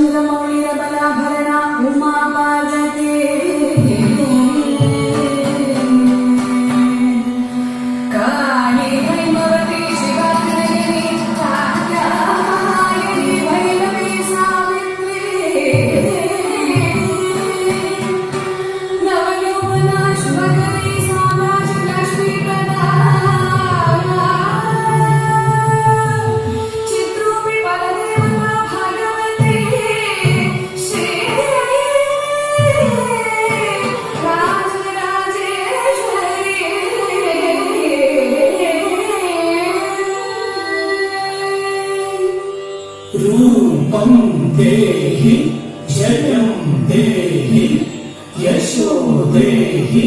सुरमौलिरबलाभरण उमा पार्वती काली हैमवती शिवानगिनी कात्यायनी भैरवी सावित्री नवयौवना शुभकरी साम्राज्य लक्ष्मी प्रदा चित्रूपी बलदेवता भगवती श्री राजराजेश्वरी रूपं देहि जयं देहि यशो देहि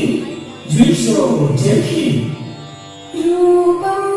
द्विषो जहि रूपं